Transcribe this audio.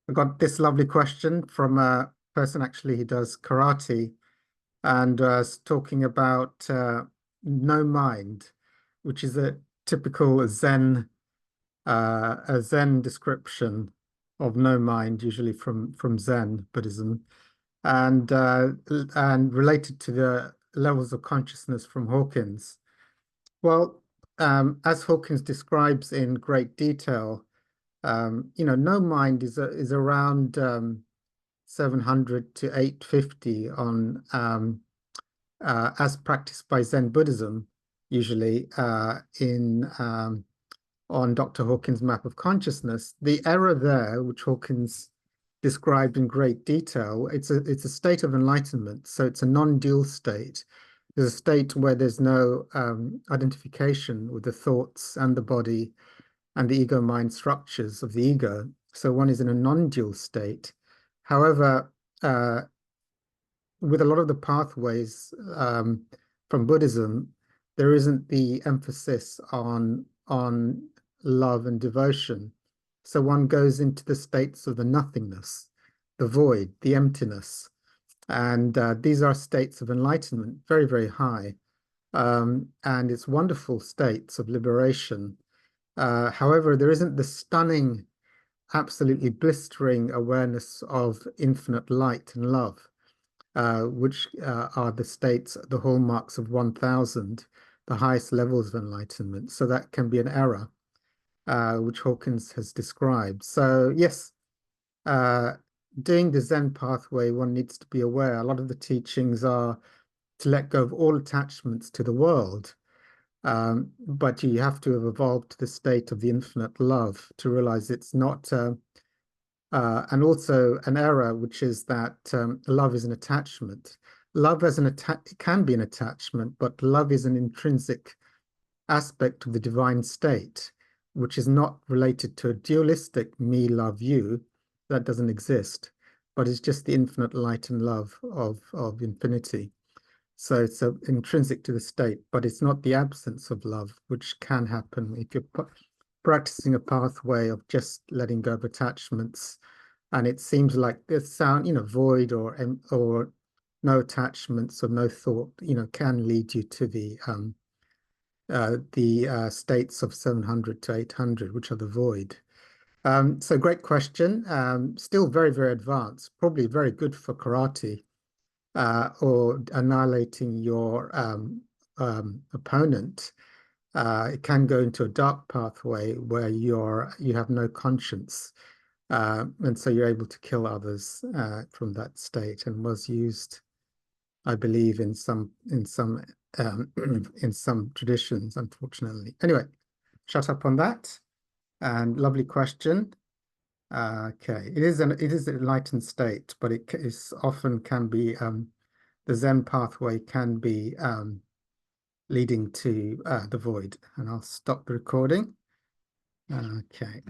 I got this lovely question from a person actually who does karate and talking about no mind, which is a typical a Zen description of no mind, usually from Zen Buddhism, and related to the levels of consciousness from Hawkins. Well, as Hawkins describes in great detail, no mind is around 700 to 850 on as practiced by Zen Buddhism, usually in on Dr. Hawkins' map of consciousness. The error there, which Hawkins described in great detail, it's a state of enlightenment, so it's a non-dual state. There's a state where there's no identification with the thoughts and the body and the ego-mind structures of the ego. So one is in a non-dual state. However, with a lot of the pathways from Buddhism, there isn't the emphasis on love and devotion. So one goes into the states of the nothingness, the void, the emptiness. And these are states of enlightenment, very, very high. And it's wonderful states of liberation. However, there isn't the stunning, absolutely blistering awareness of infinite light and love, which are the states, the hallmarks of 1000, the highest levels of enlightenment. So that can be an error, which Hawkins has described. So yes, doing the Zen pathway, one needs to be aware. A lot of the teachings are to let go of all attachments to the world. But you have to have evolved to the state of the infinite love to realize it's not, and also an error, which is that love is an attachment. Love as an can be an attachment, but love is an intrinsic aspect of the divine state, which is not related to a dualistic me love you. That doesn't exist, but it's just the infinite light and love of infinity. So it's intrinsic to the state, but it's not the absence of love, which can happen if you're practicing a pathway of just letting go of attachments. And it seems like this sound, void or no attachments or no thought, can lead you to the states of 700 to 800, which are the void. So great question. Still very, very advanced, probably very good for karate. Or annihilating your opponent. It can go into a dark pathway where you have no conscience, and so you're able to kill others from that state, and was used, I believe, in some in some traditions, unfortunately. Anyway, shut up on that. And lovely question. Okay, it is an enlightened state, but it is often can be the Zen pathway can be leading to the void. And I'll stop the recording. Okay.